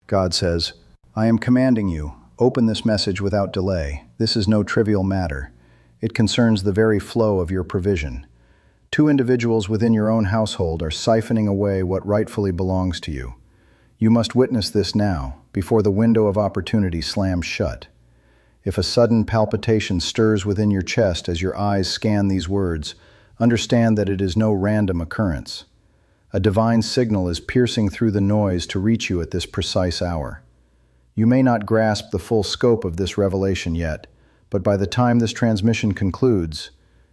God says, I am commanding you, open this message without delay. This is no trivial matter. It concerns the very flow of your provision. Two individuals within your own household are siphoning away what rightfully belongs to you. You must witness this now, before the window of opportunity slams shut. If a sudden palpitation stirs within your chest as your eyes scan these words, understand that it is no random occurrence. A divine signal is piercing through the noise to reach you at this precise hour. You may not grasp the full scope of this revelation yet, but by the time this transmission concludes,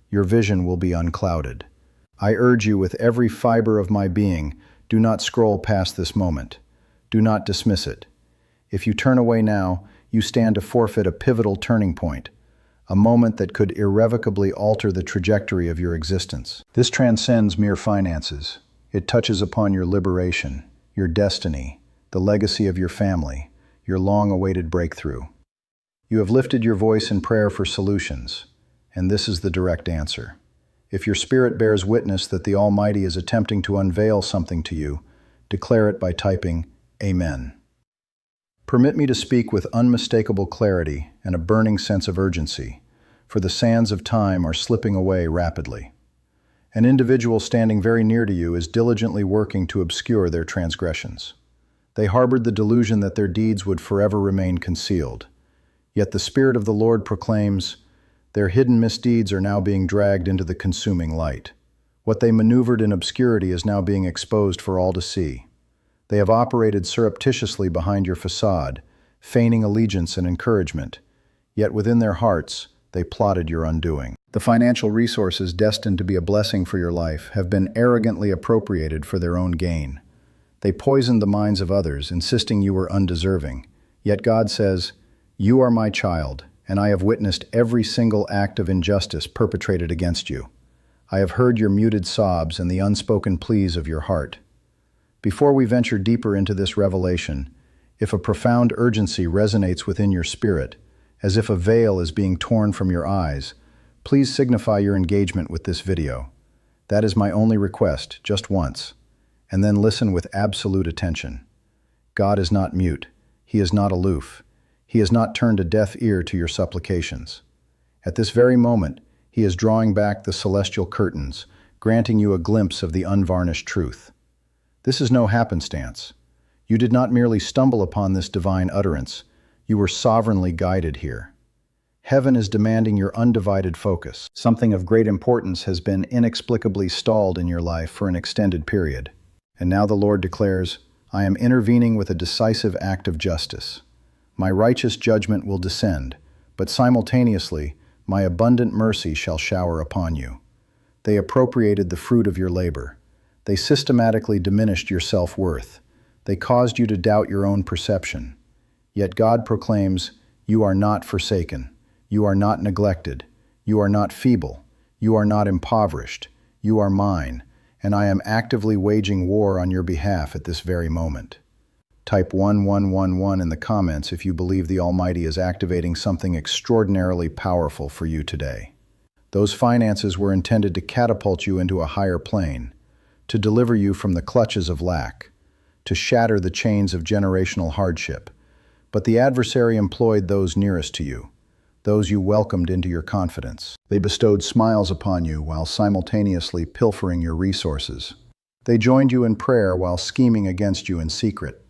your vision will be unclouded. I urge you with every fiber of my being, do not scroll past this moment. Do not dismiss it. If you turn away now, you stand to forfeit a pivotal turning point, a moment that could irrevocably alter the trajectory of your existence. This transcends mere finances. It touches upon your liberation, your destiny, the legacy of your family, your long-awaited breakthrough. You have lifted your voice in prayer for solutions, and this is the direct answer. If your spirit bears witness that the Almighty is attempting to unveil something to you, declare it by typing Amen. Permit me to speak with unmistakable clarity and a burning sense of urgency, for the sands of time are slipping away rapidly. An individual standing very near to you is diligently working to obscure their transgressions. They harbored the delusion that their deeds would forever remain concealed. Yet the Spirit of the Lord proclaims, their hidden misdeeds are now being dragged into the consuming light. What they maneuvered in obscurity is now being exposed for all to see. They have operated surreptitiously behind your facade, feigning allegiance and encouragement, yet within their hearts, they plotted your undoing. The financial resources destined to be a blessing for your life have been arrogantly appropriated for their own gain. They poisoned the minds of others, insisting you were undeserving. Yet God says, you are my child, and I have witnessed every single act of injustice perpetrated against you. I have heard your muted sobs and the unspoken pleas of your heart. Before we venture deeper into this revelation, if a profound urgency resonates within your spirit, as if a veil is being torn from your eyes, please signify your engagement with this video. That is my only request, just once, and then listen with absolute attention. God is not mute. He is not aloof. He has not turned a deaf ear to your supplications. At this very moment, He is drawing back the celestial curtains, granting you a glimpse of the unvarnished truth. This is no happenstance. You did not merely stumble upon this divine utterance. You were sovereignly guided here. Heaven is demanding your undivided focus. Something of great importance has been inexplicably stalled in your life for an extended period. And now the Lord declares, I am intervening with a decisive act of justice. My righteous judgment will descend, but simultaneously, my abundant mercy shall shower upon you. They appropriated the fruit of your labor. They systematically diminished your self-worth. They caused you to doubt your own perception. Yet God proclaims, you are not forsaken. You are not neglected. You are not feeble. You are not impoverished. You are mine, and I am actively waging war on your behalf at this very moment. Type 1111 in the comments if you believe the Almighty is activating something extraordinarily powerful for you today. Those finances were intended to catapult you into a higher plane, to deliver you from the clutches of lack, to shatter the chains of generational hardship. But the adversary employed those nearest to you, those you welcomed into your confidence. They bestowed smiles upon you while simultaneously pilfering your resources. They joined you in prayer while scheming against you in secret.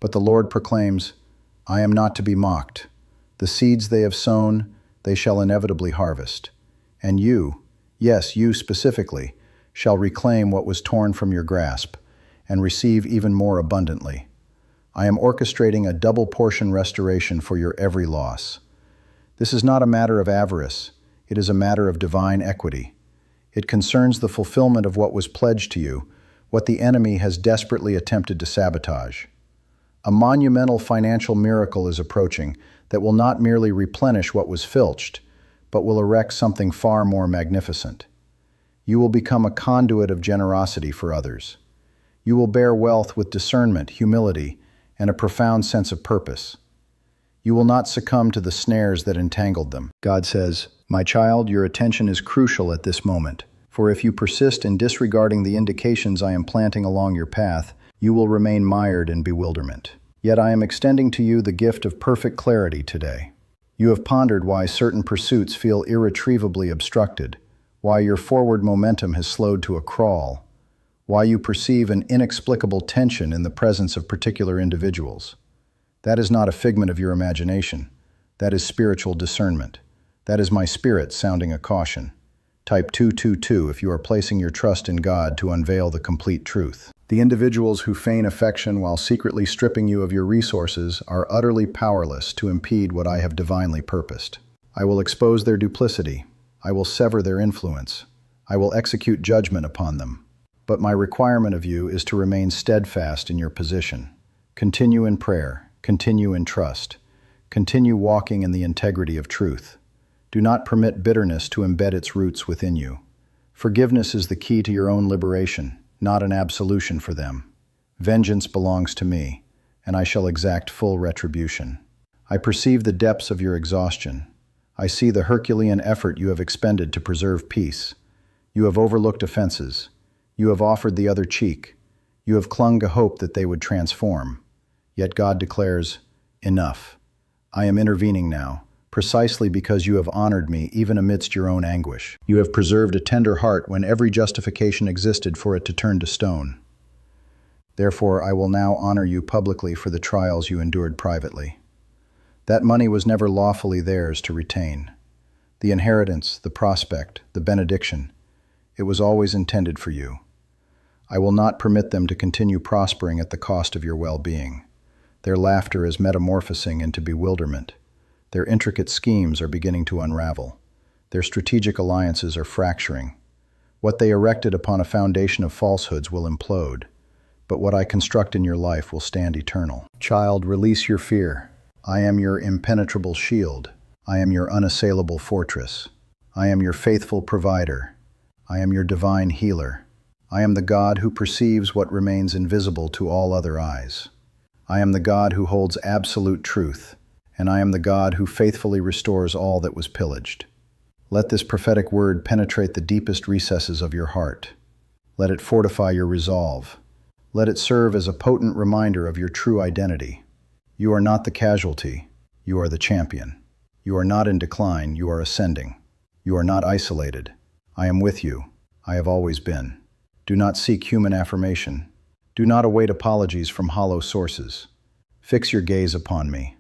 But the Lord proclaims, I am not to be mocked. The seeds they have sown, they shall inevitably harvest. And you, yes, you specifically, shall reclaim what was torn from your grasp and receive even more abundantly. I am orchestrating a double portion restoration for your every loss. This is not a matter of avarice. It is a matter of divine equity. It concerns the fulfillment of what was pledged to you, what the enemy has desperately attempted to sabotage. A monumental financial miracle is approaching that will not merely replenish what was filched, but will erect something far more magnificent. You will become a conduit of generosity for others. You will bear wealth with discernment, humility, and a profound sense of purpose. You will not succumb to the snares that entangled them. God says, my child, your attention is crucial at this moment, for if you persist in disregarding the indications I am planting along your path, you will remain mired in bewilderment. Yet I am extending to you the gift of perfect clarity today. You have pondered why certain pursuits feel irretrievably obstructed, why your forward momentum has slowed to a crawl, why you perceive an inexplicable tension in the presence of particular individuals. That is not a figment of your imagination. That is spiritual discernment. That is my spirit sounding a caution. Type 222 if you are placing your trust in God to unveil the complete truth. The individuals who feign affection while secretly stripping you of your resources are utterly powerless to impede what I have divinely purposed. I will expose their duplicity. I will sever their influence. I will execute judgment upon them. But my requirement of you is to remain steadfast in your position. Continue in prayer. Continue in trust. Continue walking in the integrity of truth. Do not permit bitterness to embed its roots within you. Forgiveness is the key to your own liberation, not an absolution for them. Vengeance belongs to me, and I shall exact full retribution. I perceive the depths of your exhaustion. I see the Herculean effort you have expended to preserve peace. You have overlooked offenses. You have offered the other cheek. You have clung to hope that they would transform. Yet God declares, "Enough. I am intervening now, precisely because you have honored me even amidst your own anguish. You have preserved a tender heart when every justification existed for it to turn to stone. Therefore, I will now honor you publicly for the trials you endured privately. That money was never lawfully theirs to retain. The inheritance, the prospect, the benediction, it was always intended for you. I will not permit them to continue prospering at the cost of your well-being. Their laughter is metamorphosing into bewilderment. Their intricate schemes are beginning to unravel. Their strategic alliances are fracturing. What they erected upon a foundation of falsehoods will implode, but what I construct in your life will stand eternal. Child, release your fear. I am your impenetrable shield. I am your unassailable fortress. I am your faithful provider. I am your divine healer. I am the God who perceives what remains invisible to all other eyes. I am the God who holds absolute truth, and I am the God who faithfully restores all that was pillaged. Let this prophetic word penetrate the deepest recesses of your heart. Let it fortify your resolve. Let it serve as a potent reminder of your true identity. You are not the casualty. You are the champion. You are not in decline. You are ascending. You are not isolated. I am with you. I have always been. Do not seek human affirmation. Do not await apologies from hollow sources. Fix your gaze upon me.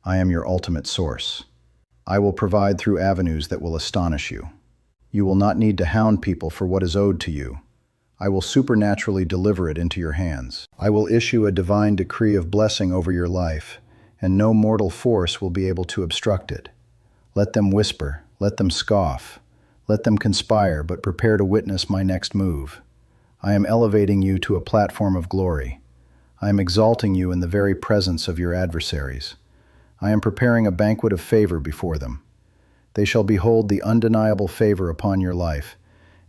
I am your ultimate source. I will provide through avenues that will astonish you. You will not need to hound people for what is owed to you. I will supernaturally deliver it into your hands. I will issue a divine decree of blessing over your life, and no mortal force will be able to obstruct it. Let them whisper, let them scoff, let them conspire, but prepare to witness my next move. I am elevating you to a platform of glory. I am exalting you in the very presence of your adversaries. I am preparing a banquet of favor before them. They shall behold the undeniable favor upon your life,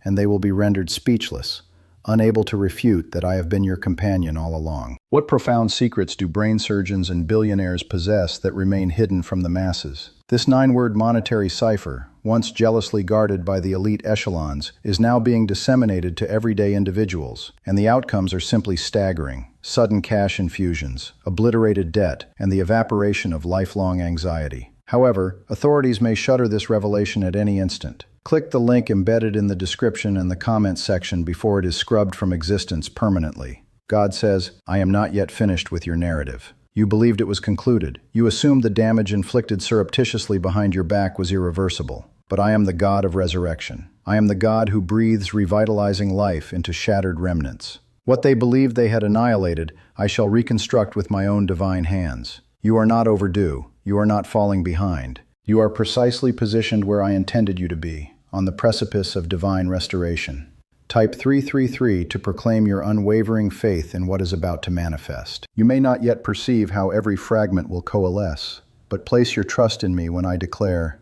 and they will be rendered speechless, unable to refute that I have been your companion all along. What profound secrets do brain surgeons and billionaires possess that remain hidden from the masses? This 9-word monetary cipher, once jealously guarded by the elite echelons, is now being disseminated to everyday individuals, and the outcomes are simply staggering. Sudden cash infusions, obliterated debt, and the evaporation of lifelong anxiety. However, authorities may shutter this revelation at any instant. Click the link embedded in the description and the comments section before it is scrubbed from existence permanently. God says, I am not yet finished with your narrative. You believed it was concluded. You assumed the damage inflicted surreptitiously behind your back was irreversible. But I am the God of resurrection. I am the God who breathes revitalizing life into shattered remnants. What they believed they had annihilated, I shall reconstruct with my own divine hands. You are not overdue. You are not falling behind. You are precisely positioned where I intended you to be, on the precipice of divine restoration. Type 333 to proclaim your unwavering faith in what is about to manifest. You may not yet perceive how every fragment will coalesce, but place your trust in me when I declare,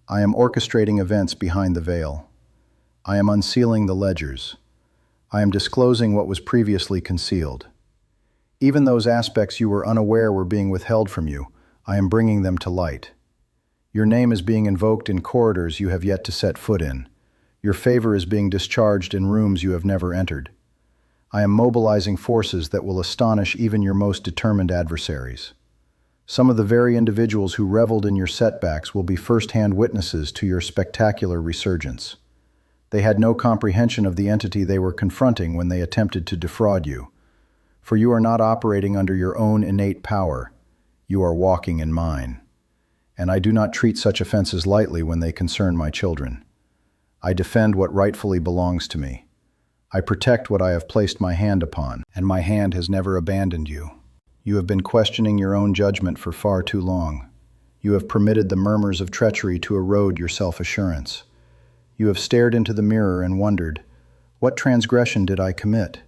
I am orchestrating events behind the veil. I am unsealing the ledgers. I am disclosing what was previously concealed. Even those aspects you were unaware were being withheld from you, I am bringing them to light. Your name is being invoked in corridors you have yet to set foot in. Your favor is being discharged in rooms you have never entered. I am mobilizing forces that will astonish even your most determined adversaries. Some of the very individuals who reveled in your setbacks will be first-hand witnesses to your spectacular resurgence. They had no comprehension of the entity they were confronting when they attempted to defraud you. For you are not operating under your own innate power. You are walking in mine. And I do not treat such offenses lightly when they concern my children. I defend what rightfully belongs to me. I protect what I have placed my hand upon, and my hand has never abandoned you. You have been questioning your own judgment for far too long. You have permitted the murmurs of treachery to erode your self-assurance. You have stared into the mirror and wondered, what transgression did I commit?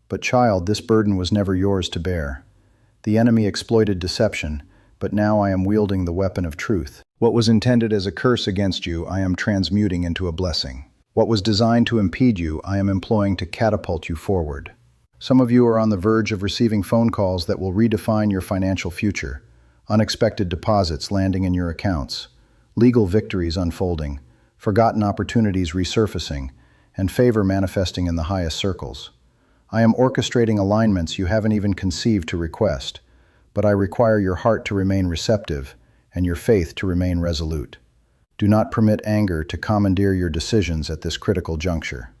But child, this burden was never yours to bear. The enemy exploited deception, but now I am wielding the weapon of truth. What was intended as a curse against you, I am transmuting into a blessing. What was designed to impede you, I am employing to catapult you forward. Some of you are on the verge of receiving phone calls that will redefine your financial future, unexpected deposits landing in your accounts, legal victories unfolding, forgotten opportunities resurfacing, and favor manifesting in the highest circles. I am orchestrating alignments you haven't even conceived to request, but I require your heart to remain receptive and your faith to remain resolute. Do not permit anger to commandeer your decisions at this critical juncture.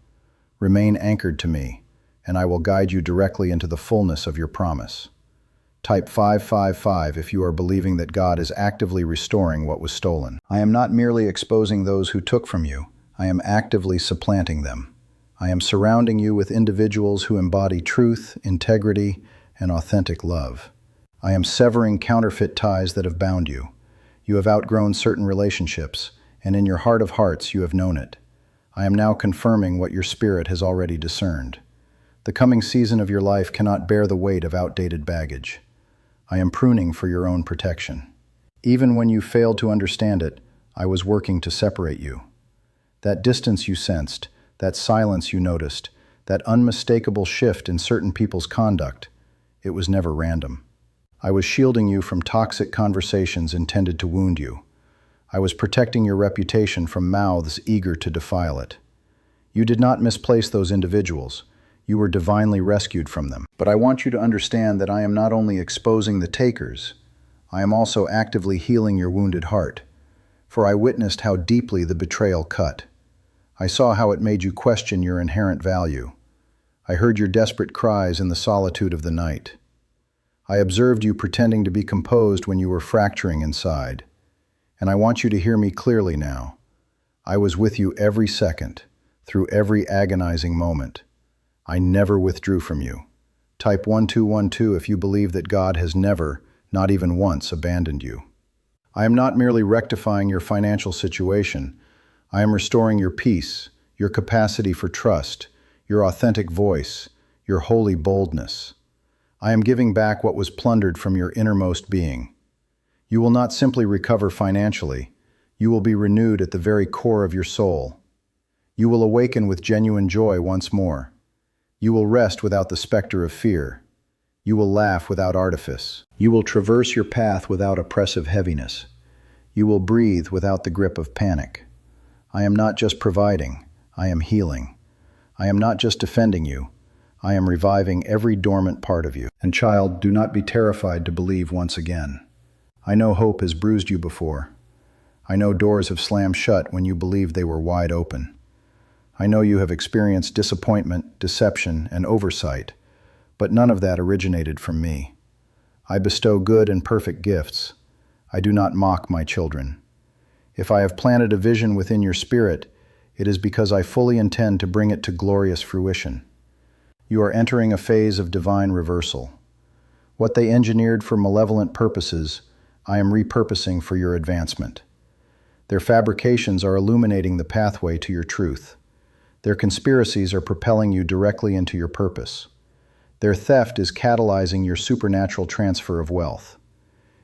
Remain anchored to me, and I will guide you directly into the fullness of your promise. Type 555 if you are believing that God is actively restoring what was stolen. I am not merely exposing those who took from you, I am actively supplanting them. I am surrounding you with individuals who embody truth, integrity, and authentic love. I am severing counterfeit ties that have bound you. You have outgrown certain relationships, and in your heart of hearts you have known it. I am now confirming what your spirit has already discerned. The coming season of your life cannot bear the weight of outdated baggage. I am pruning for your own protection. Even when you failed to understand it, I was working to separate you. That distance you sensed, that silence you noticed, that unmistakable shift in certain people's conduct, it was never random. I was shielding you from toxic conversations intended to wound you. I was protecting your reputation from mouths eager to defile it. You did not misplace those individuals. You were divinely rescued from them. But I want you to understand that I am not only exposing the takers, I am also actively healing your wounded heart. For I witnessed how deeply the betrayal cut. I saw how it made you question your inherent value. I heard your desperate cries in the solitude of the night. I observed you pretending to be composed when you were fracturing inside. And I want you to hear me clearly now. I was with you every second, through every agonizing moment. I never withdrew from you. Type 1212 if you believe that God has never, not even once, abandoned you. I am not merely rectifying your financial situation. I am restoring your peace, your capacity for trust, your authentic voice, your holy boldness. I am giving back what was plundered from your innermost being. You will not simply recover financially. You will be renewed at the very core of your soul. You will awaken with genuine joy once more. You will rest without the specter of fear. You will laugh without artifice. You will traverse your path without oppressive heaviness. You will breathe without the grip of panic. I am not just providing, I am healing. I am not just defending you, I am reviving every dormant part of you. And child, do not be terrified to believe once again. I know hope has bruised you before. I know doors have slammed shut when you believed they were wide open. I know you have experienced disappointment, deception, and oversight, but none of that originated from me. I bestow good and perfect gifts. I do not mock my children. If I have planted a vision within your spirit, it is because I fully intend to bring it to glorious fruition. You are entering a phase of divine reversal. What they engineered for malevolent purposes, I am repurposing for your advancement. Their fabrications are illuminating the pathway to your truth. Their conspiracies are propelling you directly into your purpose. Their theft is catalyzing your supernatural transfer of wealth.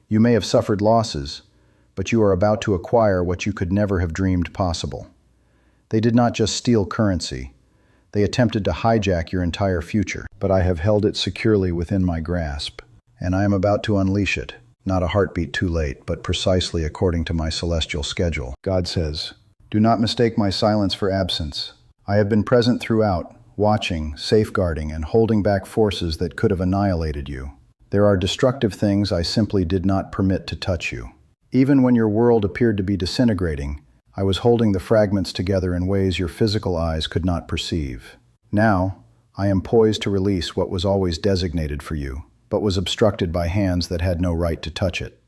You may have suffered losses, but you are about to acquire what you could never have dreamed possible. They did not just steal currency. They attempted to hijack your entire future, but I have held it securely within my grasp, and I am about to unleash it, not a heartbeat too late, but precisely according to my celestial schedule. God says, "Do not mistake my silence for absence. I have been present throughout, watching, safeguarding, and holding back forces that could have annihilated you. There are destructive things I simply did not permit to touch you. Even when your world appeared to be disintegrating, I was holding the fragments together in ways your physical eyes could not perceive. Now, I am poised to release what was always designated for you, but was obstructed by hands that had no right to touch it.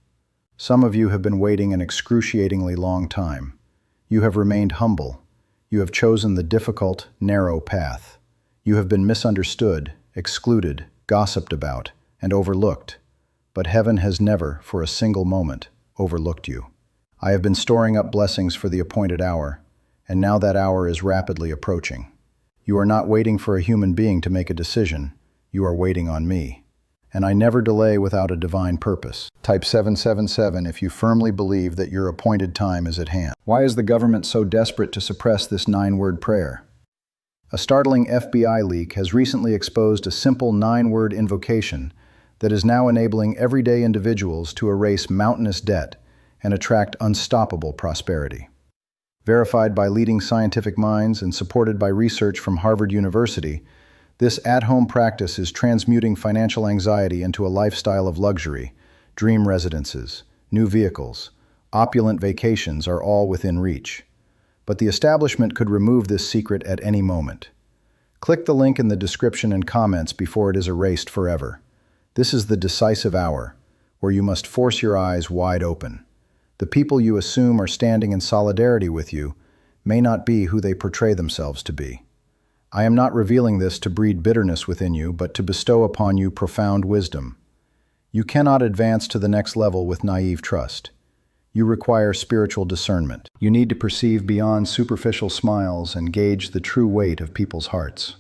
Some of you have been waiting an excruciatingly long time. You have remained humble. You have chosen the difficult, narrow path. You have been misunderstood, excluded, gossiped about, and overlooked. But heaven has never, for a single moment, overlooked you. I have been storing up blessings for the appointed hour, and now that hour is rapidly approaching. You are not waiting for a human being to make a decision. You are waiting on me. And I never delay without a divine purpose. Type 777 if you firmly believe that your appointed time is at hand. Why is the government so desperate to suppress this 9-word prayer? A startling FBI leak has recently exposed a simple 9-word invocation that is now enabling everyday individuals to erase mountainous debt and attract unstoppable prosperity. Verified by leading scientific minds and supported by research from Harvard University, this at-home practice is transmuting financial anxiety into a lifestyle of luxury. Dream residences, new vehicles, opulent vacations are all within reach. But the establishment could remove this secret at any moment. Click the link in the description and comments before it is erased forever. This is the decisive hour, where you must force your eyes wide open. The people you assume are standing in solidarity with you may not be who they portray themselves to be. I am not revealing this to breed bitterness within you, but to bestow upon you profound wisdom. You cannot advance to the next level with naive trust. You require spiritual discernment. You need to perceive beyond superficial smiles and gauge the true weight of people's hearts.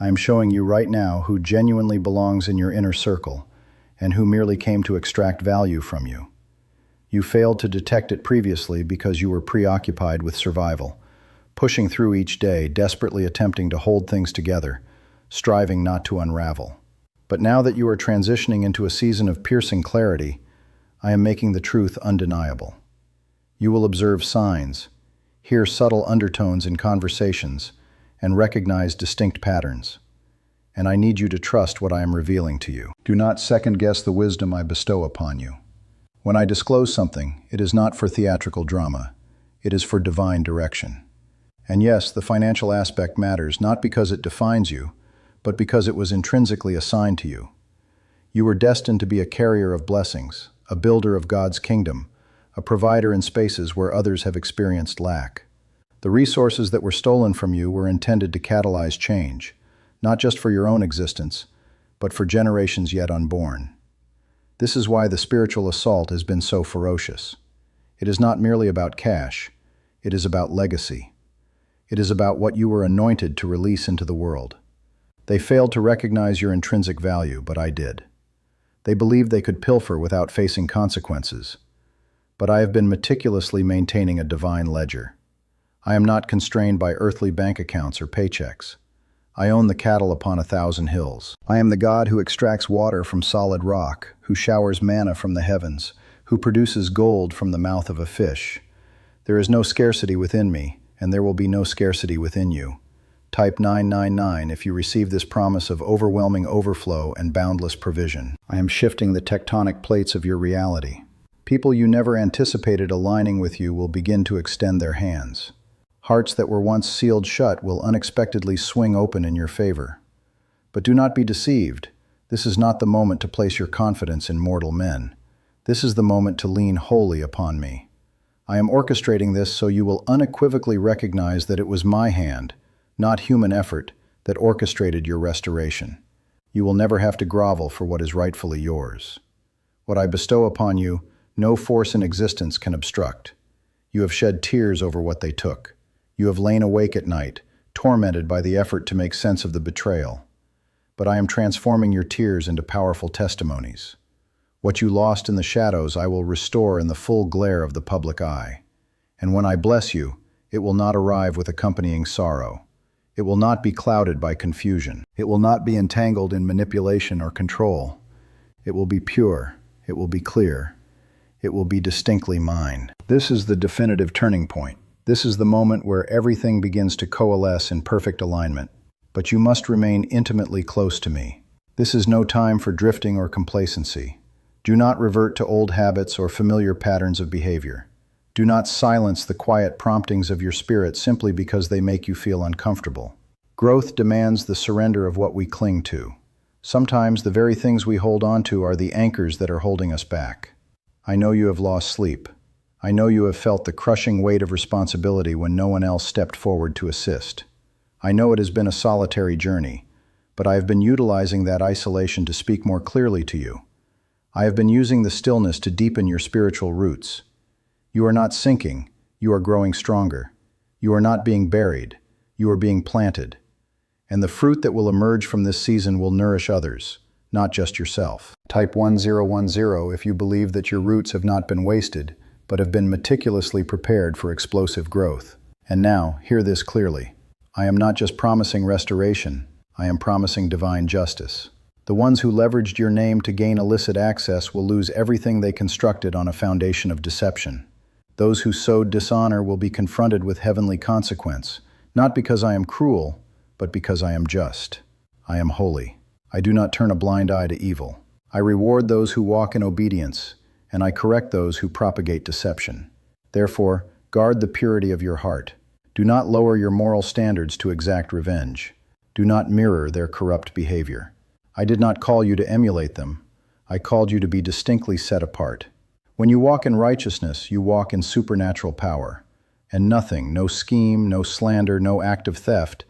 I am showing you right now who genuinely belongs in your inner circle and who merely came to extract value from you. You failed to detect it previously because you were preoccupied with survival, pushing through each day, desperately attempting to hold things together, striving not to unravel. But now that you are transitioning into a season of piercing clarity, I am making the truth undeniable. You will observe signs, hear subtle undertones in conversations, and recognize distinct patterns. And I need you to trust what I am revealing to you. Do not second-guess the wisdom I bestow upon you. When I disclose something, it is not for theatrical drama. It is for divine direction. And yes, the financial aspect matters, not because it defines you, but because it was intrinsically assigned to you. You were destined to be a carrier of blessings, a builder of God's kingdom, a provider in spaces where others have experienced lack. The resources that were stolen from you were intended to catalyze change, not just for your own existence, but for generations yet unborn. This is why the spiritual assault has been so ferocious. It is not merely about cash, it is about legacy. It is about what you were anointed to release into the world. They failed to recognize your intrinsic value, but I did. They believed they could pilfer without facing consequences. But I have been meticulously maintaining a divine ledger. I am not constrained by earthly bank accounts or paychecks. I own the cattle upon 1,000 hills. I am the God who extracts water from solid rock, who showers manna from the heavens, who produces gold from the mouth of a fish. There is no scarcity within me, and there will be no scarcity within you. Type 999 if you receive this promise of overwhelming overflow and boundless provision. I am shifting the tectonic plates of your reality. People you never anticipated aligning with you will begin to extend their hands. Hearts that were once sealed shut will unexpectedly swing open in your favor. But do not be deceived. This is not the moment to place your confidence in mortal men. This is the moment to lean wholly upon me. I am orchestrating this so you will unequivocally recognize that it was my hand, not human effort, that orchestrated your restoration. You will never have to grovel for what is rightfully yours. What I bestow upon you, no force in existence can obstruct. You have shed tears over what they took. You have lain awake at night, tormented by the effort to make sense of the betrayal. But I am transforming your tears into powerful testimonies. What you lost in the shadows, I will restore in the full glare of the public eye. And when I bless you, it will not arrive with accompanying sorrow. It will not be clouded by confusion. It will not be entangled in manipulation or control. It will be pure. It will be clear. It will be distinctly mine. This is the definitive turning point. This is the moment where everything begins to coalesce in perfect alignment. but you must remain intimately close to me. This is no time for drifting or complacency. Do not revert to old habits or familiar patterns of behavior. Do not silence the quiet promptings of your spirit simply because they make you feel uncomfortable. Growth demands the surrender of what we cling to. Sometimes the very things we hold on to are the anchors that are holding us back. I know you have lost sleep. I know you have felt the crushing weight of responsibility when no one else stepped forward to assist. I know it has been a solitary journey, but I have been utilizing that isolation to speak more clearly to you. I have been using the stillness to deepen your spiritual roots. You are not sinking, you are growing stronger. You are not being buried, you are being planted. And the fruit that will emerge from this season will nourish others, not just yourself. Type 1010 if you believe that your roots have not been wasted, but have been meticulously prepared for explosive growth. And now, hear this clearly. I am not just promising restoration, I am promising divine justice. The ones who leveraged your name to gain illicit access will lose everything they constructed on a foundation of deception. Those who sowed dishonor will be confronted with heavenly consequence, not because I am cruel, but because I am just. I am holy. I do not turn a blind eye to evil. I reward those who walk in obedience, and I correct those who propagate deception. Therefore, guard the purity of your heart. Do not lower your moral standards to exact revenge. Do not mirror their corrupt behavior. I did not call you to emulate them. I called you to be distinctly set apart. When you walk in righteousness, you walk in supernatural power. And nothing, no scheme, no slander, no act of theft,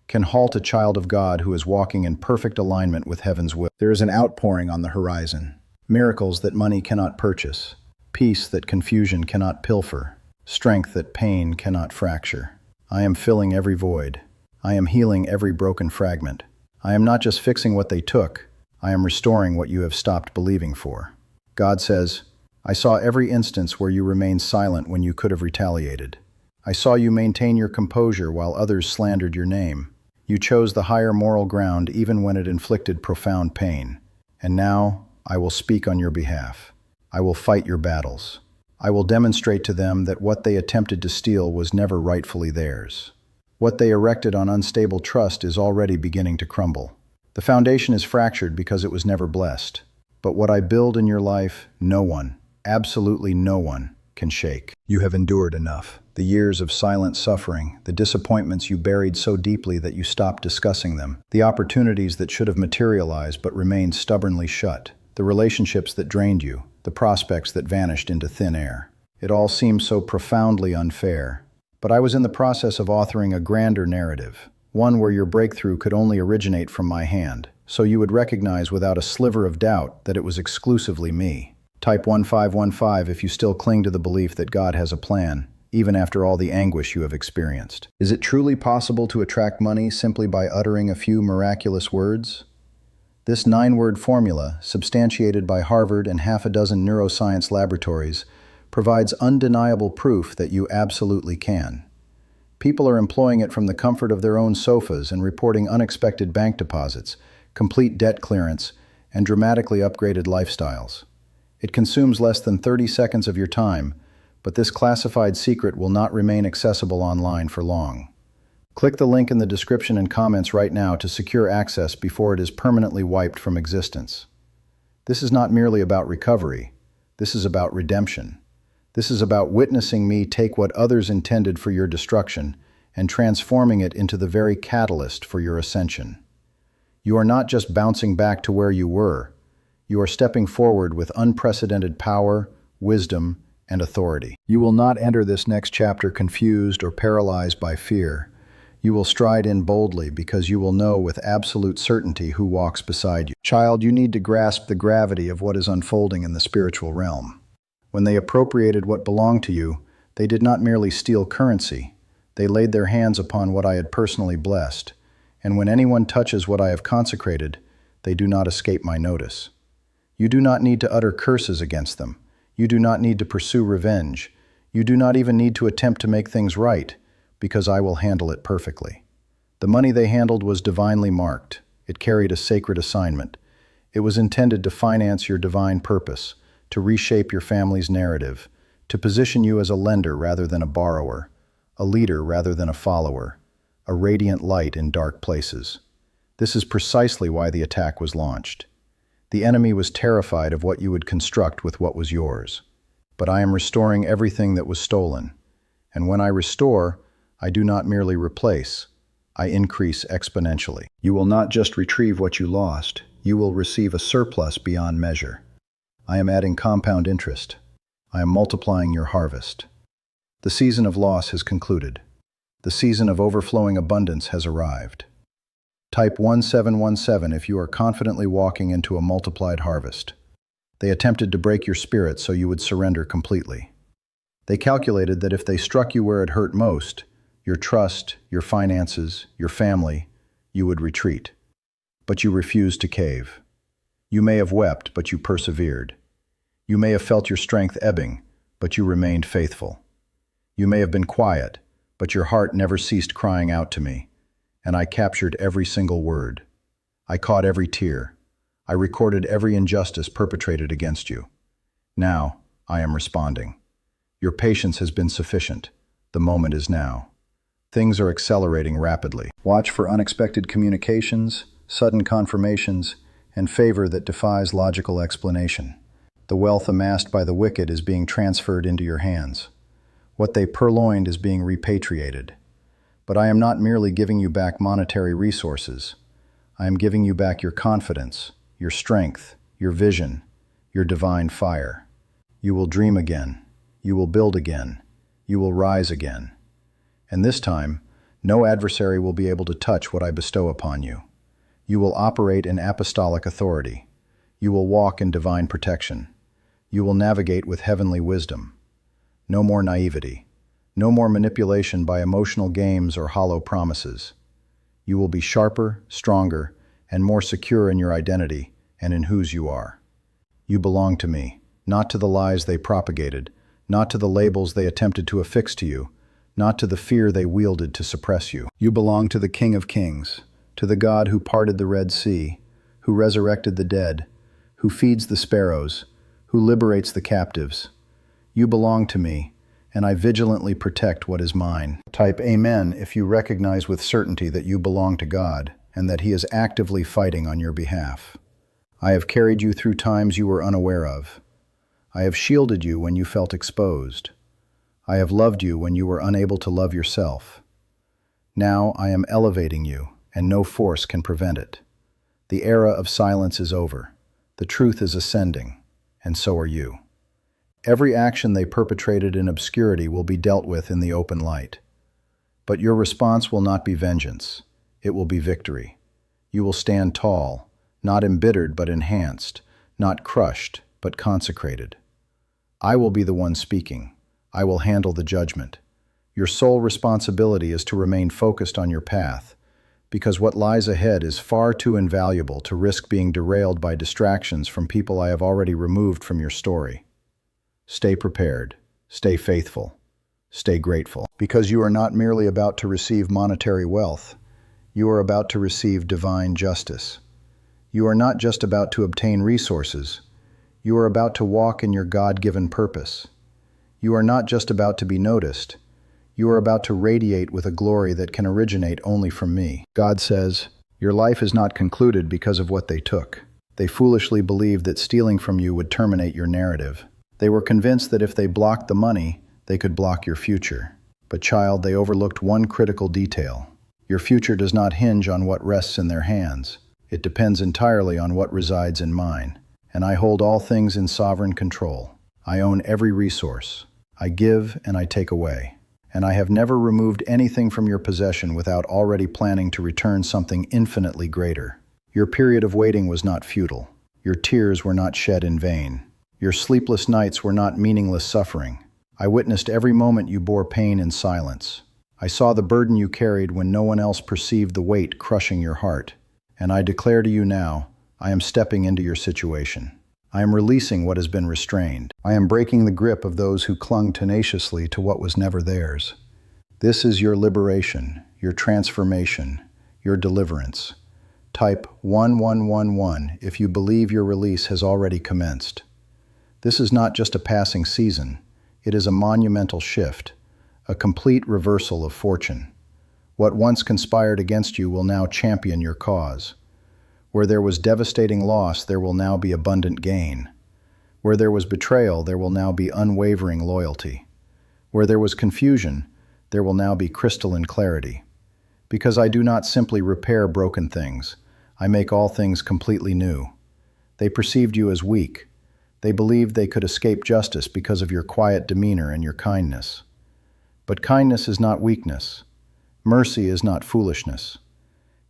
can halt a child of God who is walking in perfect alignment with heaven's will. There is an outpouring on the horizon. Miracles that money cannot purchase. Peace that confusion cannot pilfer. Strength that pain cannot fracture. I am filling every void. I am healing every broken fragment. I am not just fixing what they took. I am restoring what you have stopped believing for. God says, I saw every instance where you remained silent when you could have retaliated. I saw you maintain your composure while others slandered your name. You chose the higher moral ground even when it inflicted profound pain. And now, I will speak on your behalf. I will fight your battles. I will demonstrate to them that what they attempted to steal was never rightfully theirs. What they erected on unstable trust is already beginning to crumble. The foundation is fractured because it was never blessed. But what I build in your life, no one, absolutely no one, can shake. You have endured enough. The years of silent suffering, the disappointments you buried so deeply that you stopped discussing them, the opportunities that should have materialized but remained stubbornly shut, the relationships that drained you, the prospects that vanished into thin air. It all seemed so profoundly unfair. But I was in the process of authoring a grander narrative, one where your breakthrough could only originate from my hand, so you would recognize without a sliver of doubt that it was exclusively me. Type 1515 if you still cling to the belief that God has a plan, even after all the anguish you have experienced. Is it truly possible to attract money simply by uttering a few miraculous words? This 9-word formula, substantiated by Harvard and half a dozen neuroscience laboratories, provides undeniable proof that you absolutely can. People are employing it from the comfort of their own sofas and reporting unexpected bank deposits, complete debt clearance, and dramatically upgraded lifestyles. It consumes less than 30 seconds of your time, but this classified secret will not remain accessible online for long. Click the link in the description and comments right now to secure access before it is permanently wiped from existence. This is not merely about recovery. This is about redemption. This is about witnessing me take what others intended for your destruction and transforming it into the very catalyst for your ascension. You are not just bouncing back to where you were. You are stepping forward with unprecedented power, wisdom, and authority. You will not enter this next chapter confused or paralyzed by fear. You will stride in boldly because you will know with absolute certainty who walks beside you. Child, you need to grasp the gravity of what is unfolding in the spiritual realm. When they appropriated what belonged to you, they did not merely steal currency. They laid their hands upon what I had personally blessed. And when anyone touches what I have consecrated, they do not escape my notice. You do not need to utter curses against them. You do not need to pursue revenge. You do not even need to attempt to make things right, because I will handle it perfectly. The money they handled was divinely marked. It carried a sacred assignment. It was intended to finance your divine purpose, to reshape your family's narrative, to position you as a lender rather than a borrower, a leader rather than a follower, a radiant light in dark places. This is precisely why the attack was launched. The enemy was terrified of what you would construct with what was yours. But I am restoring everything that was stolen. And when I restore, I do not merely replace, I increase exponentially. You will not just retrieve what you lost, you will receive a surplus beyond measure. I am adding compound interest. I am multiplying your harvest. The season of loss has concluded. The season of overflowing abundance has arrived. Type 1717 if you are confidently walking into a multiplied harvest. They attempted to break your spirit so you would surrender completely. They calculated that if they struck you where it hurt most, your trust, your finances, your family, you would retreat. But you refused to cave. You may have wept, but you persevered. You may have felt your strength ebbing, but you remained faithful. You may have been quiet, but your heart never ceased crying out to me, and I captured every single word. I caught every tear. I recorded every injustice perpetrated against you. Now, I am responding. Your patience has been sufficient. The moment is now. Things are accelerating rapidly. Watch for unexpected communications, sudden confirmations, and favor that defies logical explanation. The wealth amassed by the wicked is being transferred into your hands. What they purloined is being repatriated. But I am not merely giving you back monetary resources. I am giving you back your confidence, your strength, your vision, your divine fire. You will dream again. You will build again. You will rise again. And this time, no adversary will be able to touch what I bestow upon you. You will operate in apostolic authority. You will walk in divine protection. You will navigate with heavenly wisdom. No more naivety. No more manipulation by emotional games or hollow promises. You will be sharper, stronger, and more secure in your identity and in whose you are. You belong to me, not to the lies they propagated, not to the labels they attempted to affix to you, not to the fear they wielded to suppress you. You belong to the King of Kings, to the God who parted the Red Sea, who resurrected the dead, who feeds the sparrows, who liberates the captives. You belong to me, and I vigilantly protect what is mine. Type Amen if you recognize with certainty that you belong to God and that He is actively fighting on your behalf. I have carried you through times you were unaware of. I have shielded you when you felt exposed. I have loved you when you were unable to love yourself. Now I am elevating you, and no force can prevent it. The era of silence is over. The truth is ascending, and so are you. Every action they perpetrated in obscurity will be dealt with in the open light. But your response will not be vengeance. It will be victory. You will stand tall, not embittered but enhanced, not crushed but consecrated. I will be the one speaking. I will handle the judgment. Your sole responsibility is to remain focused on your path, because what lies ahead is far too invaluable to risk being derailed by distractions from people I have already removed from your story. Stay prepared, stay faithful, stay grateful, because you are not merely about to receive monetary wealth, you are about to receive divine justice. You are not just about to obtain resources, you are about to walk in your God-given purpose. You are not just about to be noticed, you are about to radiate with a glory that can originate only from me. God says, your life is not concluded because of what they took. They foolishly believed that stealing from you would terminate your narrative. They were convinced that if they blocked the money, they could block your future. But child, they overlooked one critical detail. Your future does not hinge on what rests in their hands. It depends entirely on what resides in mine. And I hold all things in sovereign control. I own every resource. I give and I take away. And I have never removed anything from your possession without already planning to return something infinitely greater. Your period of waiting was not futile. Your tears were not shed in vain. Your sleepless nights were not meaningless suffering. I witnessed every moment you bore pain in silence. I saw the burden you carried when no one else perceived the weight crushing your heart. And I declare to you now, I am stepping into your situation. I am releasing what has been restrained. I am breaking the grip of those who clung tenaciously to what was never theirs. This is your liberation, your transformation, your deliverance. Type 1111 if you believe your release has already commenced. This is not just a passing season. It is a monumental shift, a complete reversal of fortune. What once conspired against you will now champion your cause. Where there was devastating loss, there will now be abundant gain. Where there was betrayal, there will now be unwavering loyalty. Where there was confusion, there will now be crystalline clarity. Because I do not simply repair broken things, I make all things completely new. They perceived you as weak. They believed they could escape justice because of your quiet demeanor and your kindness. But kindness is not weakness. Mercy is not foolishness.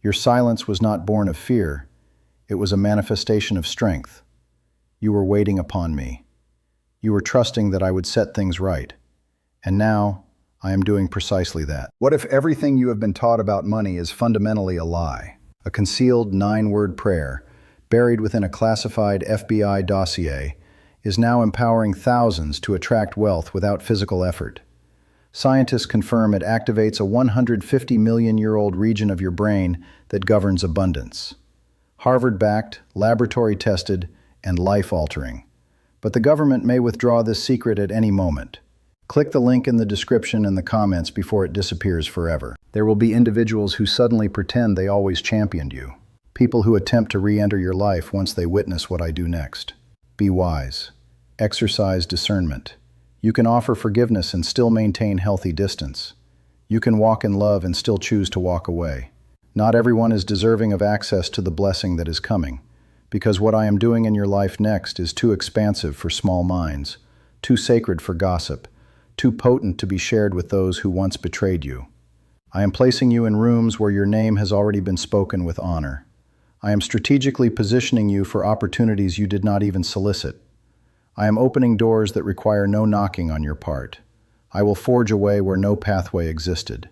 Your silence was not born of fear. It was a manifestation of strength. You were waiting upon me. You were trusting that I would set things right. And now, I am doing precisely that. What if everything you have been taught about money is fundamentally a lie? A concealed 9-word prayer, buried within a classified FBI dossier, is now empowering thousands to attract wealth without physical effort. Scientists confirm it activates a 150-million-year-old region of your brain that governs abundance. Harvard-backed, laboratory-tested, and life-altering. But the government may withdraw this secret at any moment. Click the link in the description and the comments before it disappears forever. There will be individuals who suddenly pretend they always championed you. People who attempt to re-enter your life once they witness what I do next. Be wise. Exercise discernment. You can offer forgiveness and still maintain healthy distance. You can walk in love and still choose to walk away. Not everyone is deserving of access to the blessing that is coming, because what I am doing in your life next is too expansive for small minds, too sacred for gossip, too potent to be shared with those who once betrayed you. I am placing you in rooms where your name has already been spoken with honor. I am strategically positioning you for opportunities you did not even solicit. I am opening doors that require no knocking on your part. I will forge a way where no pathway existed.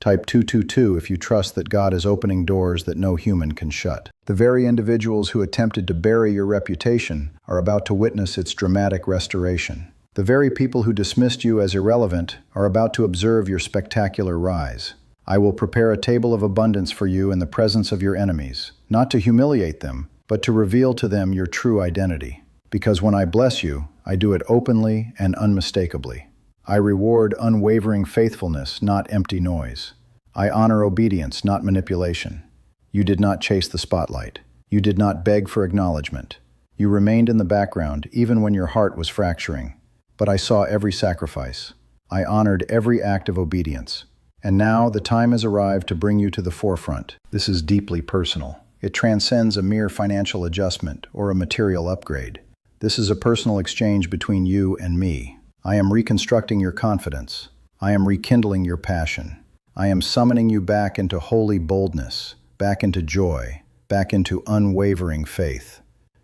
Type 222 if you trust that God is opening doors that no human can shut. The very individuals who attempted to bury your reputation are about to witness its dramatic restoration. The very people who dismissed you as irrelevant are about to observe your spectacular rise. I will prepare a table of abundance for you in the presence of your enemies, not to humiliate them, but to reveal to them your true identity. Because when I bless you, I do it openly and unmistakably. I reward unwavering faithfulness, not empty noise. I honor obedience, not manipulation. You did not chase the spotlight. You did not beg for acknowledgement. You remained in the background even when your heart was fracturing. But I saw every sacrifice. I honored every act of obedience. And now the time has arrived to bring you to the forefront. This is deeply personal. It transcends a mere financial adjustment or a material upgrade. This is a personal exchange between you and me. I am reconstructing your confidence. I am rekindling your passion. I am summoning you back into holy boldness, back into joy, back into unwavering faith.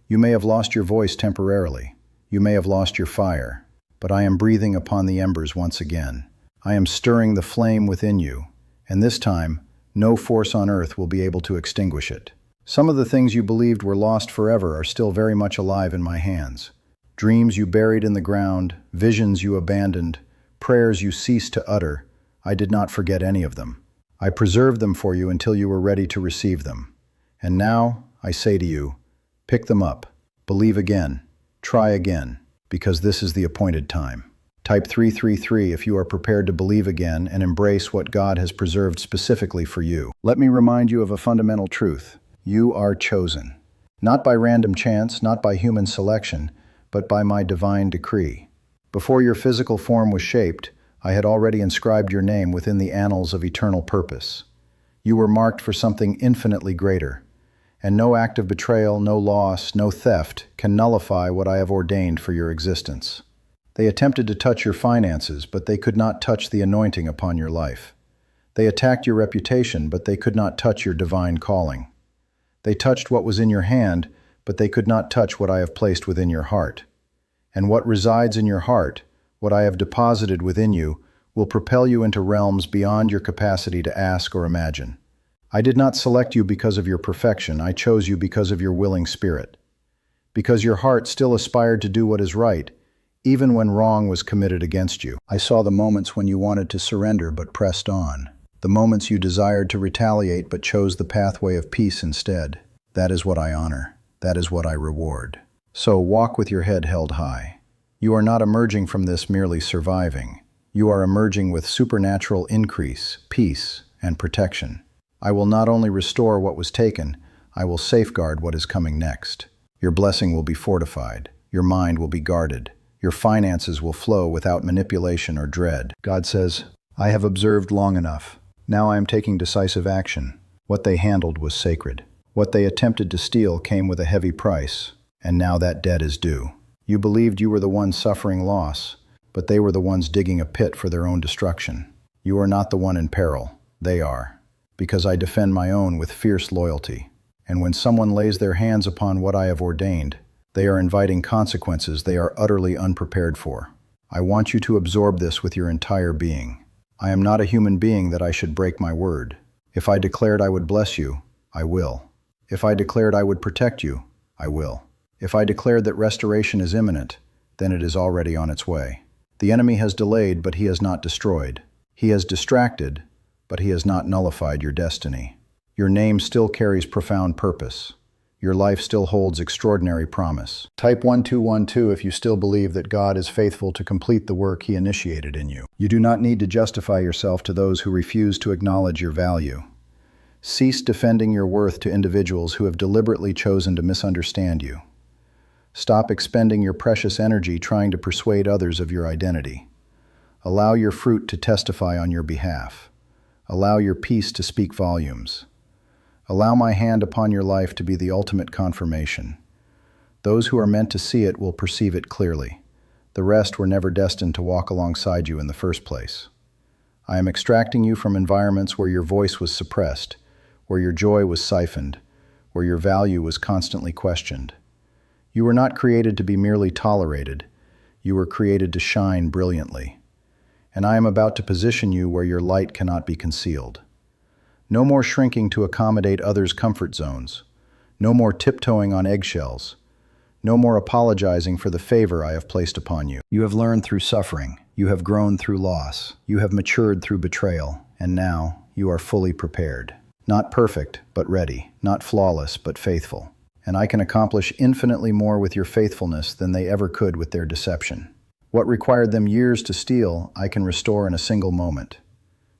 You may have lost your voice temporarily. You may have lost your fire. But I am breathing upon the embers once again. I am stirring the flame within you, and this time, no force on earth will be able to extinguish it. Some of the things you believed were lost forever are still very much alive in my hands. Dreams you buried in the ground, visions you abandoned, prayers you ceased to utter, I did not forget any of them. I preserved them for you until you were ready to receive them. And now, I say to you, pick them up, believe again, try again. Because this is the appointed time. Type 333 if you are prepared to believe again and embrace what God has preserved specifically for you. Let me remind you of a fundamental truth. You are chosen. Not by random chance, not by human selection, but by my divine decree. Before your physical form was shaped, I had already inscribed your name within the annals of eternal purpose. You were marked for something infinitely greater. And no act of betrayal, no loss, no theft can nullify what I have ordained for your existence. They attempted to touch your finances, but they could not touch the anointing upon your life. They attacked your reputation, but they could not touch your divine calling. They touched what was in your hand, but they could not touch what I have placed within your heart. And what resides in your heart, what I have deposited within you, will propel you into realms beyond your capacity to ask or imagine. I did not select you because of your perfection. I chose you because of your willing spirit. Because your heart still aspired to do what is right, even when wrong was committed against you. I saw the moments when you wanted to surrender but pressed on. The moments you desired to retaliate but chose the pathway of peace instead. That is what I honor. That is what I reward. So walk with your head held high. You are not emerging from this merely surviving. You are emerging with supernatural increase, peace, and protection. I will not only restore what was taken, I will safeguard what is coming next. Your blessing will be fortified. Your mind will be guarded. Your finances will flow without manipulation or dread. God says, I have observed long enough. Now I am taking decisive action. What they handled was sacred. What they attempted to steal came with a heavy price, and now that debt is due. You believed you were the ones suffering loss, but they were the ones digging a pit for their own destruction. You are not the one in peril. They are. Because I defend my own with fierce loyalty. And when someone lays their hands upon what I have ordained, they are inviting consequences they are utterly unprepared for. I want you to absorb this with your entire being. I am not a human being that I should break my word. If I declared I would bless you, I will. If I declared I would protect you, I will. If I declared that restoration is imminent, then it is already on its way. The enemy has delayed, but he has not destroyed. He has distracted, but he has not nullified your destiny. Your name still carries profound purpose. Your life still holds extraordinary promise. Type 1212 if you still believe that God is faithful to complete the work He initiated in you. You do not need to justify yourself to those who refuse to acknowledge your value. Cease defending your worth to individuals who have deliberately chosen to misunderstand you. Stop expending your precious energy trying to persuade others of your identity. Allow your fruit to testify on your behalf. Allow your peace to speak volumes. Allow my hand upon your life to be the ultimate confirmation. Those who are meant to see it will perceive it clearly. The rest were never destined to walk alongside you in the first place. I am extracting you from environments where your voice was suppressed, where your joy was siphoned, where your value was constantly questioned. You were not created to be merely tolerated. You were created to shine brilliantly. And I am about to position you where your light cannot be concealed. No more shrinking to accommodate others' comfort zones. No more tiptoeing on eggshells. No more apologizing for the favor I have placed upon you. You have learned through suffering. You have grown through loss. You have matured through betrayal. And now you are fully prepared. Not perfect, but ready. Not flawless, but faithful. And I can accomplish infinitely more with your faithfulness than they ever could with their deception. What required them years to steal, I can restore in a single moment.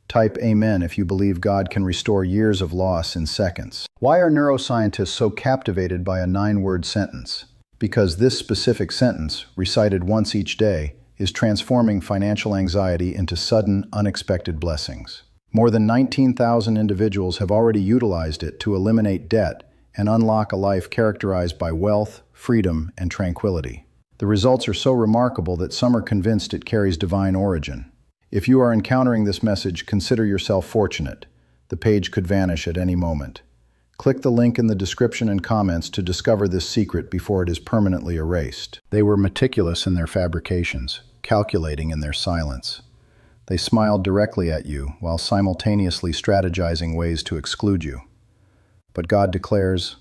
Type Amen if you believe God can restore years of loss in seconds. Why are neuroscientists so captivated by a 9-word sentence? Because this specific sentence, recited once each day, is transforming financial anxiety into sudden, unexpected blessings. More than 19,000 individuals have already utilized it to eliminate debt and unlock a life characterized by wealth, freedom, and tranquility. The results are so remarkable that some are convinced it carries divine origin. If you are encountering this message, consider yourself fortunate. The page could vanish at any moment. Click the link in the description and comments to discover this secret before it is permanently erased. They were meticulous in their fabrications, calculating in their silence. They smiled directly at you while simultaneously strategizing ways to exclude you. But God declares,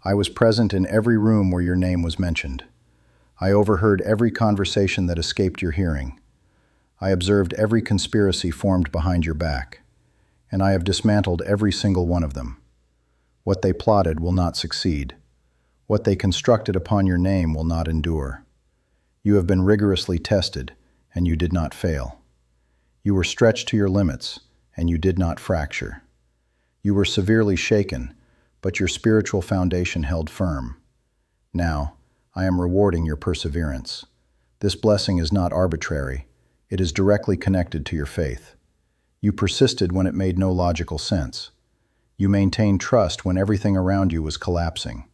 I was present in every room where your name was mentioned. I overheard every conversation that escaped your hearing. I observed every conspiracy formed behind your back, and I have dismantled every single one of them. What they plotted will not succeed. What they constructed upon your name will not endure. You have been rigorously tested, and you did not fail. You were stretched to your limits, and you did not fracture. You were severely shaken, but your spiritual foundation held firm. Now, I am rewarding your perseverance. This blessing is not arbitrary. It is directly connected to your faith. You persisted when it made no logical sense. You maintained trust when everything around you was collapsing.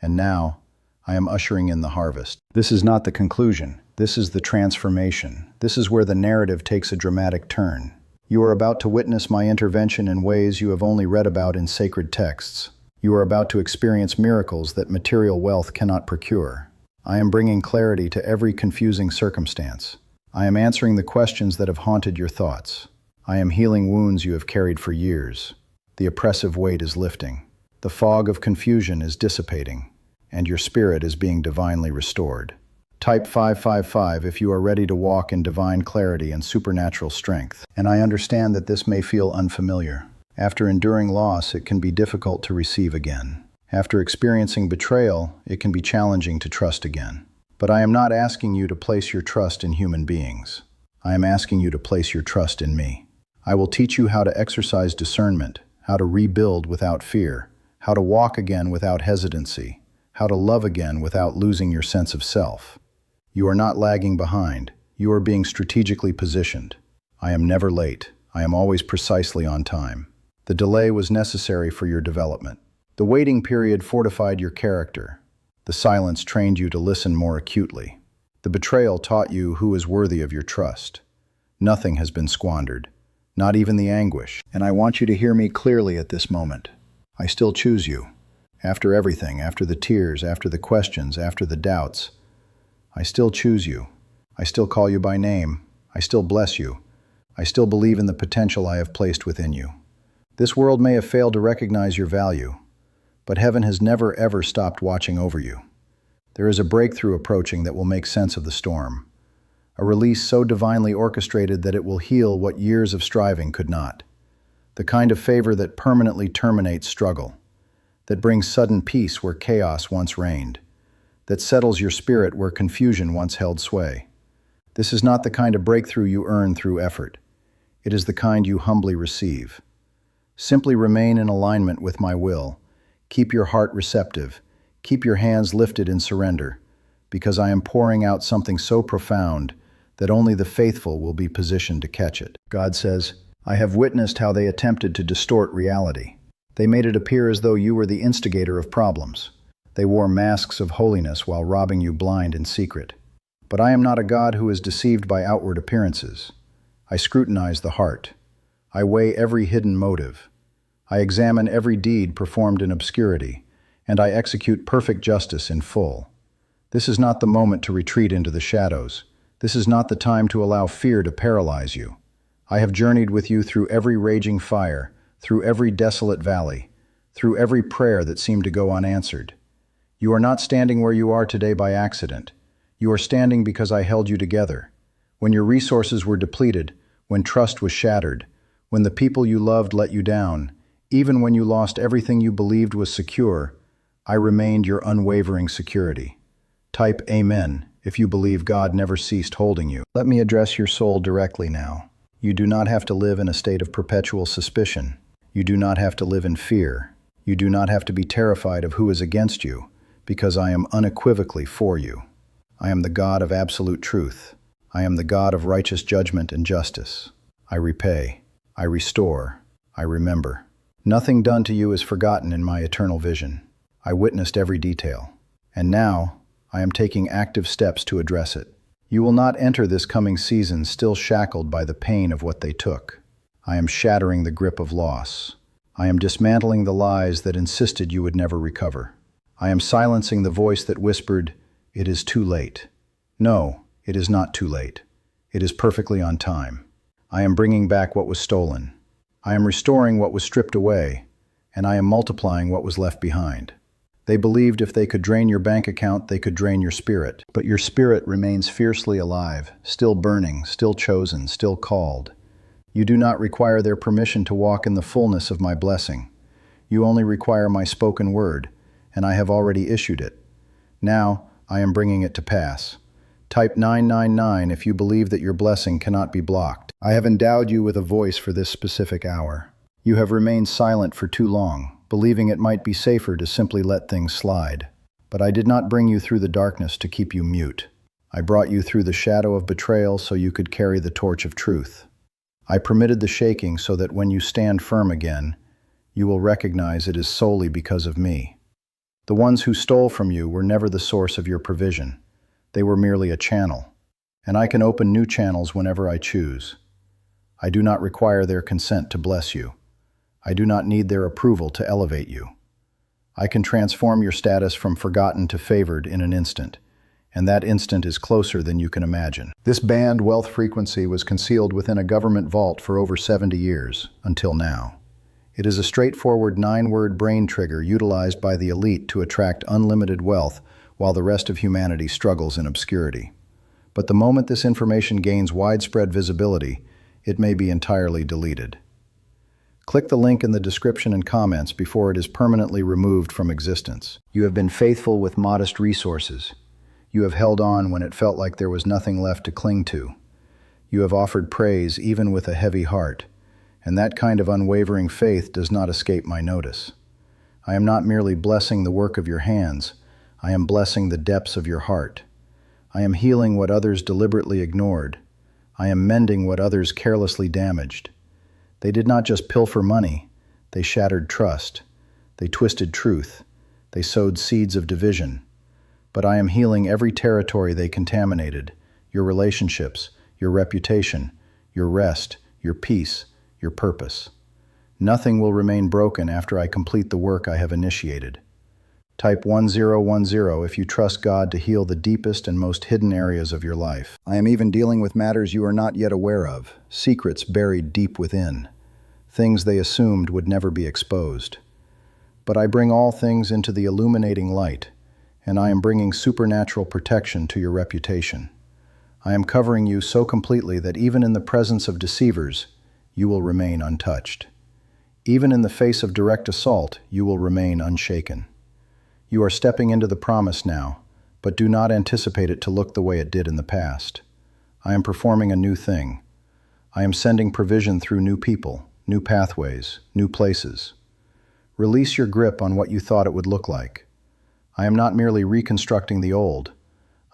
And now, I am ushering in the harvest. This is not the conclusion. This is the transformation. This is where the narrative takes a dramatic turn. You are about to witness my intervention in ways you have only read about in sacred texts. You are about to experience miracles that material wealth cannot procure. I am bringing clarity to every confusing circumstance. I am answering the questions that have haunted your thoughts. I am healing wounds you have carried for years. The oppressive weight is lifting. The fog of confusion is dissipating, and your spirit is being divinely restored. Type 555 if you are ready to walk in divine clarity and supernatural strength. And I understand that this may feel unfamiliar. After enduring loss, it can be difficult to receive again. After experiencing betrayal, it can be challenging to trust again. But I am not asking you to place your trust in human beings. I am asking you to place your trust in me. I will teach you how to exercise discernment, how to rebuild without fear, how to walk again without hesitancy, how to love again without losing your sense of self. You are not lagging behind. You are being strategically positioned. I am never late. I am always precisely on time. The delay was necessary for your development. The waiting period fortified your character. The silence trained you to listen more acutely. The betrayal taught you who is worthy of your trust. Nothing has been squandered, not even the anguish. And I want you to hear me clearly at this moment. I still choose you. After everything, after the tears, after the questions, after the doubts, I still choose you. I still call you by name. I still bless you. I still believe in the potential I have placed within you. This world may have failed to recognize your value, but heaven has never ever stopped watching over you. There is a breakthrough approaching that will make sense of the storm. A release so divinely orchestrated that it will heal what years of striving could not. The kind of favor that permanently terminates struggle, that brings sudden peace where chaos once reigned, that settles your spirit where confusion once held sway. This is not the kind of breakthrough you earn through effort. It is the kind you humbly receive. Simply remain in alignment with my will. Keep your heart receptive. Keep your hands lifted in surrender, because I am pouring out something so profound that only the faithful will be positioned to catch it. God says, I have witnessed how they attempted to distort reality. They made it appear as though you were the instigator of problems. They wore masks of holiness while robbing you blind in secret. But I am not a God who is deceived by outward appearances. I scrutinize the heart. I weigh every hidden motive. I examine every deed performed in obscurity, and I execute perfect justice in full. This is not the moment to retreat into the shadows. This is not the time to allow fear to paralyze you. I have journeyed with you through every raging fire, through every desolate valley, through every prayer that seemed to go unanswered. You are not standing where you are today by accident. You are standing because I held you together. When your resources were depleted, when trust was shattered, when the people you loved let you down, even when you lost everything you believed was secure, I remained your unwavering security. Type Amen if you believe God never ceased holding you. Let me address your soul directly now. You do not have to live in a state of perpetual suspicion. You do not have to live in fear. You do not have to be terrified of who is against you, because I am unequivocally for you. I am the God of absolute truth. I am the God of righteous judgment and justice. I repay. I restore. I remember. Nothing done to you is forgotten in my eternal vision. I witnessed every detail. And now, I am taking active steps to address it. You will not enter this coming season still shackled by the pain of what they took. I am shattering the grip of loss. I am dismantling the lies that insisted you would never recover. I am silencing the voice that whispered, "It is too late." No, it is not too late. It is perfectly on time. I am bringing back what was stolen. I am restoring what was stripped away, and I am multiplying what was left behind. They believed if they could drain your bank account, they could drain your spirit. But your spirit remains fiercely alive, still burning, still chosen, still called. You do not require their permission to walk in the fullness of my blessing. You only require my spoken word, and I have already issued it. Now, I am bringing it to pass. Type 999 if you believe that your blessing cannot be blocked. I have endowed you with a voice for this specific hour. You have remained silent for too long, believing it might be safer to simply let things slide. But I did not bring you through the darkness to keep you mute. I brought you through the shadow of betrayal so you could carry the torch of truth. I permitted the shaking so that when you stand firm again, you will recognize it is solely because of me. The ones who stole from you were never the source of your provision. They were merely a channel, and I can open new channels whenever I choose. I do not require their consent to bless you. I do not need their approval to elevate you. I can transform your status from forgotten to favored in an instant, and that instant is closer than you can imagine. This banned wealth frequency was concealed within a government vault for over 70 years, until now. It is a straightforward 9-word brain trigger utilized by the elite to attract unlimited wealth while the rest of humanity struggles in obscurity. But the moment this information gains widespread visibility, it may be entirely deleted. Click the link in the description and comments before it is permanently removed from existence. You have been faithful with modest resources. You have held on when it felt like there was nothing left to cling to. You have offered praise even with a heavy heart. and that kind of unwavering faith does not escape my notice. I am not merely blessing the work of your hands, I am blessing the depths of your heart. I am healing what others deliberately ignored. I am mending what others carelessly damaged. They did not just pilfer money, they shattered trust. They twisted truth. They sowed seeds of division. But I am healing every territory they contaminated, your relationships, your reputation, your rest, your peace, your purpose. Nothing will remain broken after I complete the work I have initiated. Type 1010 if you trust God to heal the deepest and most hidden areas of your life. I am even dealing with matters you are not yet aware of, secrets buried deep within, things they assumed would never be exposed. But I bring all things into the illuminating light, and I am bringing supernatural protection to your reputation. I am covering you so completely that even in the presence of deceivers, you will remain untouched. Even in the face of direct assault, you will remain unshaken. You are stepping into the promise now, but do not anticipate it to look the way it did in the past. I am performing a new thing. I am sending provision through new people, new pathways, new places. Release your grip on what you thought it would look like. I am not merely reconstructing the old.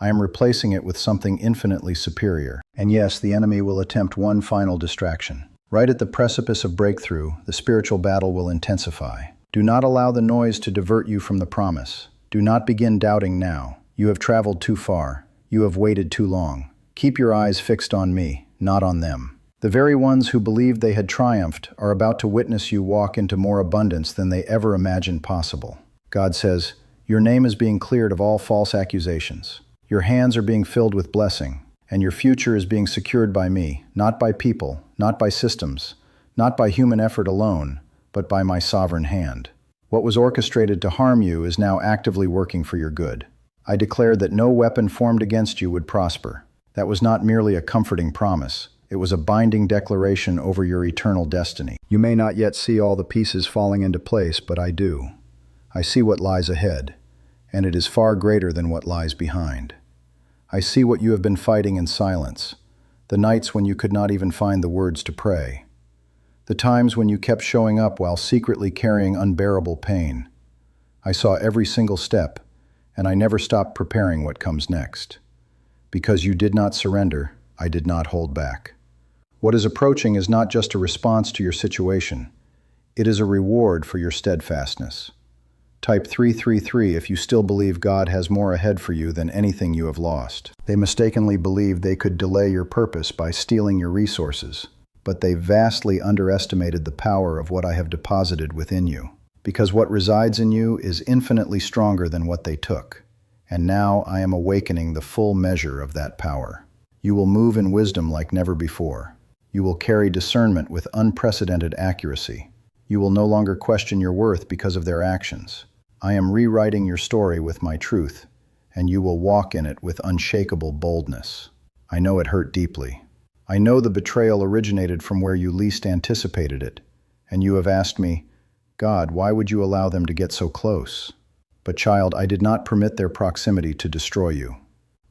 I am replacing it with something infinitely superior. And yes, the enemy will attempt one final distraction. Right at the precipice of breakthrough, the spiritual battle will intensify. Do not allow the noise to divert you from the promise. Do not begin doubting now. You have traveled too far. You have waited too long. Keep your eyes fixed on me, not on them. The very ones who believed they had triumphed are about to witness you walk into more abundance than they ever imagined possible. God says, your name is being cleared of all false accusations. Your hands are being filled with blessing, and your future is being secured by me, not by people, not by systems, not by human effort alone, but by my sovereign hand. What was orchestrated to harm you is now actively working for your good. I declared that no weapon formed against you would prosper. That was not merely a comforting promise. It was a binding declaration over your eternal destiny. You may not yet see all the pieces falling into place, but I do. I see what lies ahead, and it is far greater than what lies behind. I see what you have been fighting in silence, the nights when you could not even find the words to pray, the times when you kept showing up while secretly carrying unbearable pain. I saw every single step, and I never stopped preparing what comes next. Because you did not surrender, I did not hold back. What is approaching is not just a response to your situation. It is a reward for your steadfastness. Type 333 if you still believe God has more ahead for you than anything you have lost. They mistakenly believed they could delay your purpose by stealing your resources, but they vastly underestimated the power of what I have deposited within you. Because what resides in you is infinitely stronger than what they took. And now I am awakening the full measure of that power. You will move in wisdom like never before. You will carry discernment with unprecedented accuracy. You will no longer question your worth because of their actions. I am rewriting your story with my truth, and you will walk in it with unshakable boldness. I know it hurt deeply. I know the betrayal originated from where you least anticipated it, and you have asked me, God, why would you allow them to get so close? But child, I did not permit their proximity to destroy you.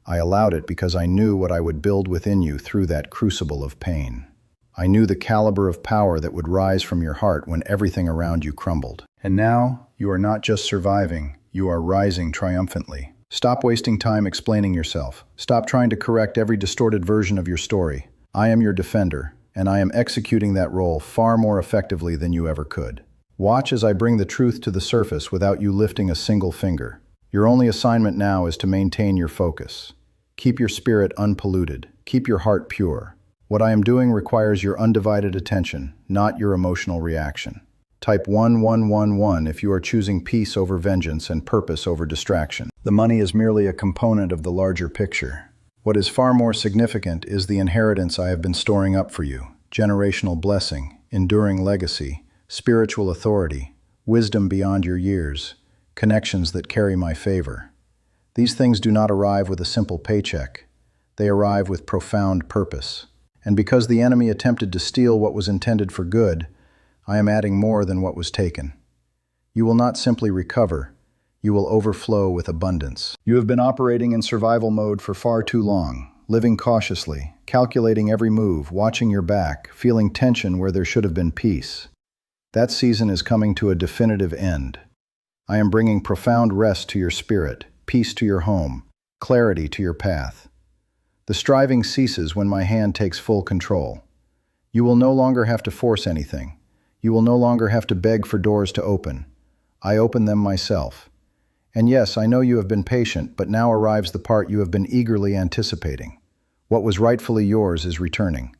I allowed it because I knew what I would build within you through that crucible of pain. I knew the caliber of power that would rise from your heart when everything around you crumbled. And now, you are not just surviving, you are rising triumphantly. Stop wasting time explaining yourself. Stop trying to correct every distorted version of your story. I am your defender, and I am executing that role far more effectively than you ever could. Watch as I bring the truth to the surface without you lifting a single finger. Your only assignment now is to maintain your focus. Keep your spirit unpolluted. Keep your heart pure. What I am doing requires your undivided attention, not your emotional reaction. Type 1111 if you are choosing peace over vengeance and purpose over distraction. The money is merely a component of the larger picture. What is far more significant is the inheritance I have been storing up for you: generational blessing, enduring legacy, spiritual authority, wisdom beyond your years, connections that carry my favor. These things do not arrive with a simple paycheck. They arrive with profound purpose. And because the enemy attempted to steal what was intended for good, I am adding more than what was taken. You will not simply recover, you will overflow with abundance. You have been operating in survival mode for far too long. living cautiously, calculating every move, watching your back, feeling tension where there should have been peace. That season is coming to a definitive end. I am bringing profound rest to your spirit, peace to your home, clarity to your path. The striving ceases when my hand takes full control. You will no longer have to force anything. You will no longer have to beg for doors to open. I open them myself. And yes, I know you have been patient, but now arrives the part you have been eagerly anticipating. What was rightfully yours is returning.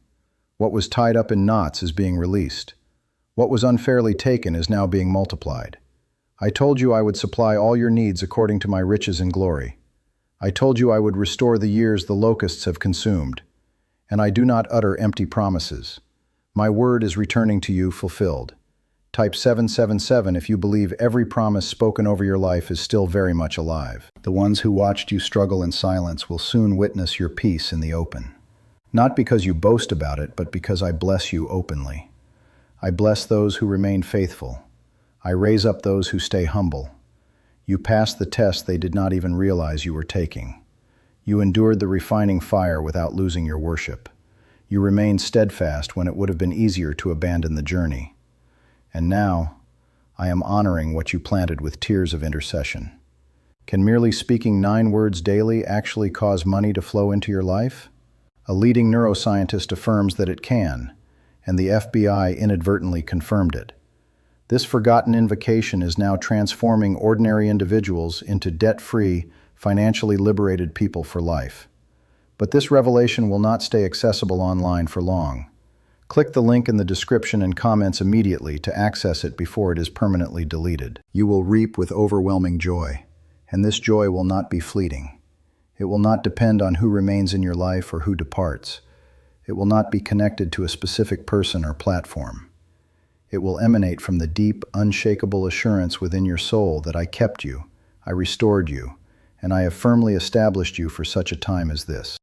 What was tied up in knots is being released. What was unfairly taken is now being multiplied. I told you I would supply all your needs according to my riches and glory. I told you I would restore the years the locusts have consumed. And I do not utter empty promises. My word is returning to you fulfilled. Type 777 if you believe every promise spoken over your life is still very much alive. The ones who watched you struggle in silence will soon witness your peace in the open. Not because you boast about it, but because I bless you openly. I bless those who remain faithful. I raise up those who stay humble. You passed the test they did not even realize you were taking. You endured the refining fire without losing your worship. You remained steadfast when it would have been easier to abandon the journey. And now, I am honoring what you planted with tears of intercession. Can merely speaking 9 words daily actually cause money to flow into your life? A leading neuroscientist affirms that it can, and the FBI inadvertently confirmed it. This forgotten invocation is now transforming ordinary individuals into debt-free, financially liberated people for life. But this revelation will not stay accessible online for long. Click the link in the description and comments immediately to access it before it is permanently deleted. You will reap with overwhelming joy, and this joy will not be fleeting. It will not depend on who remains in your life or who departs. It will not be connected to a specific person or platform. It will emanate from the deep, unshakable assurance within your soul that I kept you, I restored you, and I have firmly established you for such a time as this.